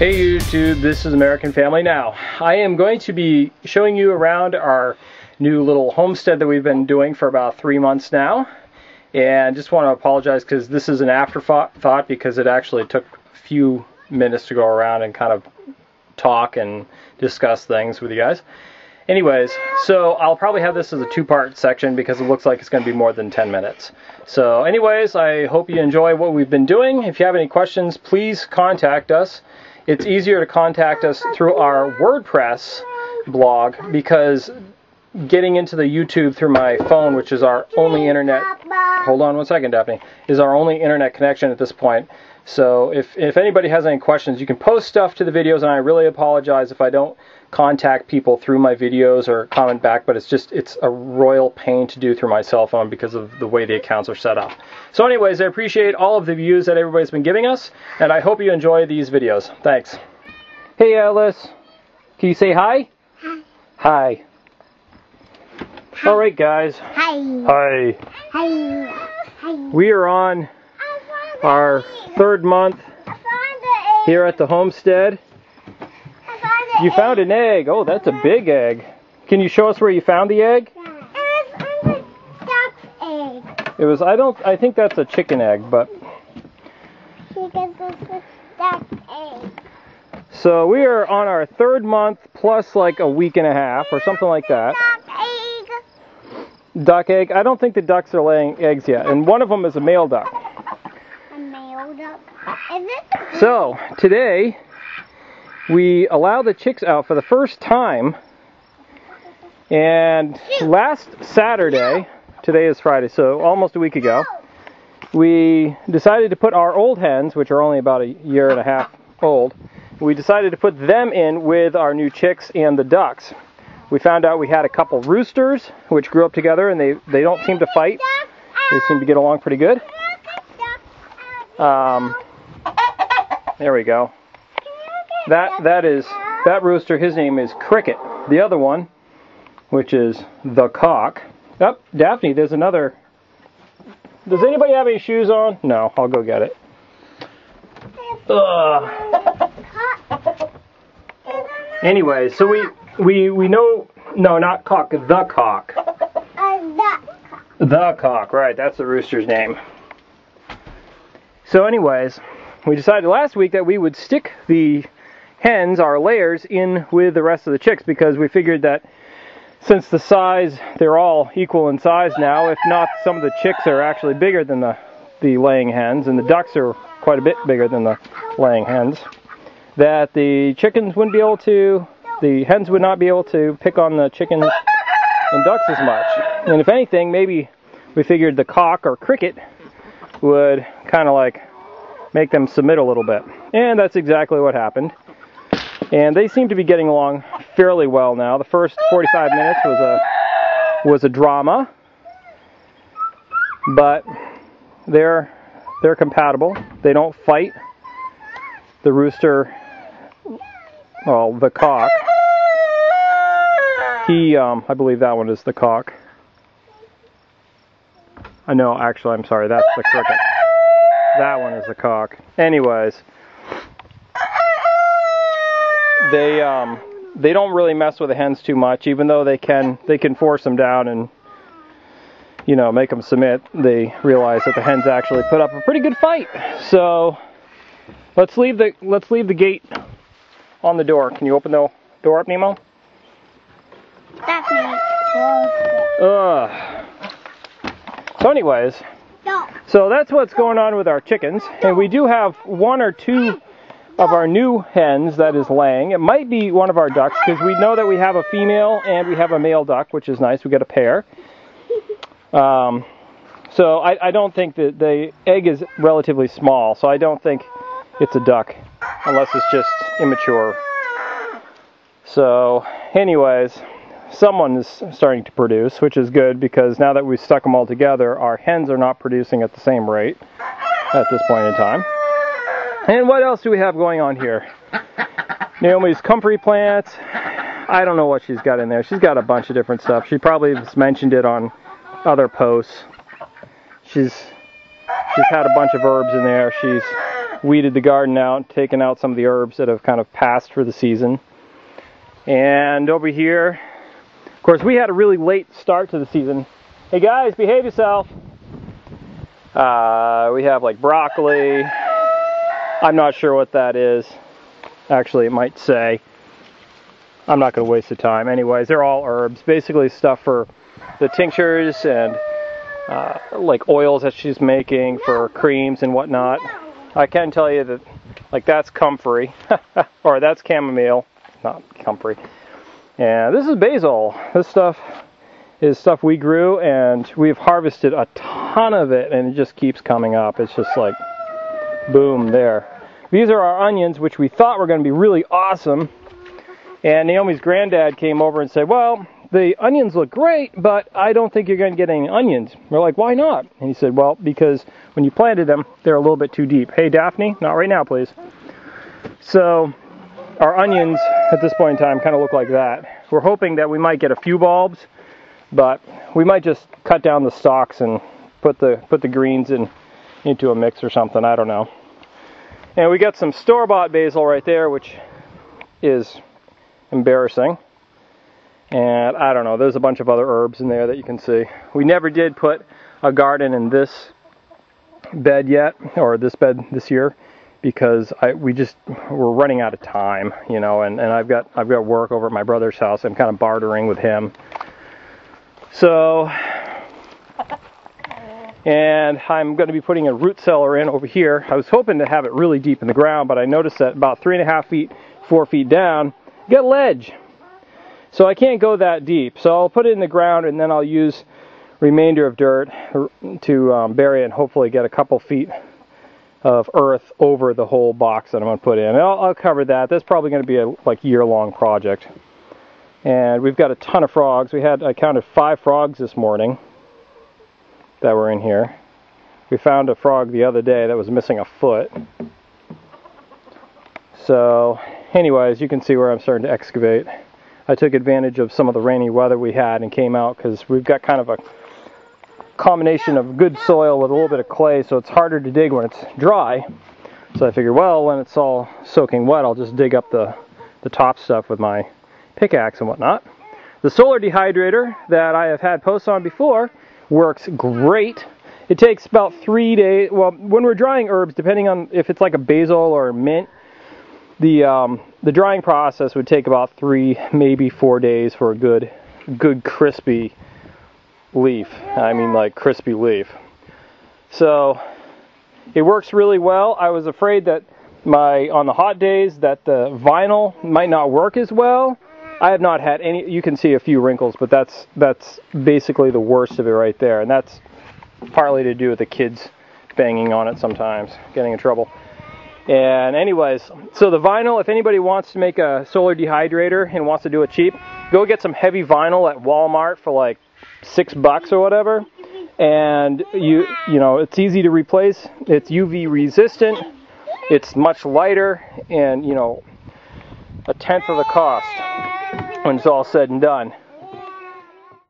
Hey YouTube, this is American Family Now. I am going to be showing you around our new little homestead that we've been doing for about 3 months now. And just want to apologize because this is an afterthought because it actually took a few minutes to go around and kind of talk and discuss things with you guys. Anyways, so I'll probably have this as a two-part section because it looks like it's going to be more than 10 minutes. So anyways, I hope you enjoy what we've been doing. If you have any questions, please contact us. It's easier to contact us through our WordPress blog because getting into the YouTube through my phone, which is our only internet, hold on one second, Daphne, is our only internet connection at this point. So if anybody has any questions, you can post stuff to the videos, and I really apologize if I don't contact people through my videos or comment back, but it's a royal pain to do through my cell phone because of the way the accounts are set up. So anyways, I appreciate all of the views that everybody's been giving us, and I hope you enjoy these videos. Thanks. Hey Alice, can you say hi? Hi. Hi. All right guys. Hi. Hi. Hi. Hi. We are on our third month here at the homestead. You found an egg. Oh, that's a big egg. Can you show us where you found the egg? It was on the duck's egg. It was, I think that's a chicken egg, but. Because it's a duck's egg. So we are on our third month plus like a week and a half or something like that. Duck egg. Duck egg? I don't think the ducks are laying eggs yet, and one of them is a male duck. A male duck. Is it? So today we allow the chicks out for the first time, and last Saturday, today is Friday, so almost a week ago, we decided to put our old hens, which are only about a year and a half old, we decided to put them in with our new chicks and the ducks. We found out we had a couple roosters which grew up together, and they don't seem to fight. They seem to get along pretty good. There we go. That rooster, his name is Cricket. The other one, which is the cock. Oh, Daphne, there's another. Does anybody have any shoes on? No, I'll go get it. Anyway, so we know, no, not cock, the cock. The cock, right, that's the rooster's name. So anyways, we decided last week that we would stick the hens, our layers, in with the rest of the chicks because we figured that since the size, they're all equal in size now. If not, some of the chicks are actually bigger than the laying hens, and the ducks are quite a bit bigger than the laying hens, that the chickens wouldn't be able to, the hens would not be able to pick on the chickens and ducks as much. And if anything, maybe we figured the cock or cricket would kind of like make them submit a little bit. And that's exactly what happened. And they seem to be getting along fairly well now. The first 45 minutes was a drama, but they're compatible. They don't fight. The rooster, well, the cock, he, I believe that one is the cock. I know, actually, I'm sorry, that's the cricket. That one is the cock. Anyways, they don't really mess with the hens too much, even though they can force them down and, you know, make them submit. They realize that the hens actually put up a pretty good fight. So let's leave the gate on the door. Can you open the door up, Nemo? So anyways, so that's what's going on with our chickens, and we do have one or two of our new hens that is laying. It might be one of our ducks because we know that we have a female and we have a male duck, which is nice. We got a pair. So I don't think that the egg is relatively small, so I don't think it's a duck unless it's just immature. So anyways, someone is starting to produce, which is good because now that we've stuck them all together, our hens are not producing at the same rate at this point in time. And what else do we have going on here? Naomi's comfrey plants. I don't know what she's got in there. She's got a bunch of different stuff. She probably has mentioned it on other posts. She's had a bunch of herbs in there. She's weeded the garden out, taken out some of the herbs that have kind of passed for the season. And over here, of course, we had a really late start to the season. Hey guys, behave yourself. We have like broccoli. I'm not sure what that is. Actually, it might say. I'm not going to waste the time. Anyways, they're all herbs. Basically stuff for the tinctures and like oils that she's making for creams and whatnot. I can tell you that, like, that's comfrey, or that's chamomile, not comfrey. And this is basil. This stuff is stuff we grew, and we've harvested a ton of it, and it just keeps coming up. It's just like, boom, there. These are our onions, which we thought were going to be really awesome. And Naomi's granddad came over and said, well, the onions look great, but I don't think you're going to get any onions. We're like, why not? And he said, well, because when you planted them, they're a little bit too deep. Hey, Daphne, not right now, please. So our onions at this point in time kind of look like that. We're hoping that we might get a few bulbs, but we might just cut down the stalks and put the greens into a mix or something. I don't know. And we got some store-bought basil right there, which is embarrassing. And I don't know, there's a bunch of other herbs in there that you can see. We never did put a garden in this bed yet, or this bed this year, because we're running out of time, you know, and I've got work over at my brother's house. I'm kind of bartering with him. So, and I'm going to be putting a root cellar in over here. I was hoping to have it really deep in the ground, but I noticed that about 3.5 feet, 4 feet down, you got ledge. So I can't go that deep. So I'll put it in the ground, and then I'll use remainder of dirt to bury it and hopefully get a couple feet of earth over the whole box that I'm going to put in. And I'll cover that. That's probably going to be a year-long project. And we've got a ton of frogs. I counted 5 frogs this morning that were in here. We found a frog the other day that was missing a foot. So anyways, you can see where I'm starting to excavate. I took advantage of some of the rainy weather we had and came out because we've got kind of a combination of good soil with a little bit of clay, so it's harder to dig when it's dry. So I figured, well, when it's all soaking wet, I'll just dig up the top stuff with my pickaxe and whatnot. The solar dehydrator that I have had posts on before works great. It takes about 3 days. Well, when we're drying herbs, depending on if it's like a basil or a mint, the drying process would take about 3, maybe 4 days for a good crispy leaf. I mean, like, crispy leaf. So it works really well. I was afraid that on the hot days that the vinyl might not work as well. I have not had any. You can see a few wrinkles, but that's basically the worst of it right there, and that's partly to do with the kids banging on it sometimes, getting in trouble. And anyways, so the vinyl, if anybody wants to make a solar dehydrator and wants to do it cheap, go get some heavy vinyl at Walmart for like $6 or whatever. And you know, it's easy to replace. It's UV resistant. It's much lighter, and you know, 1/10 of the cost when it's all said and done.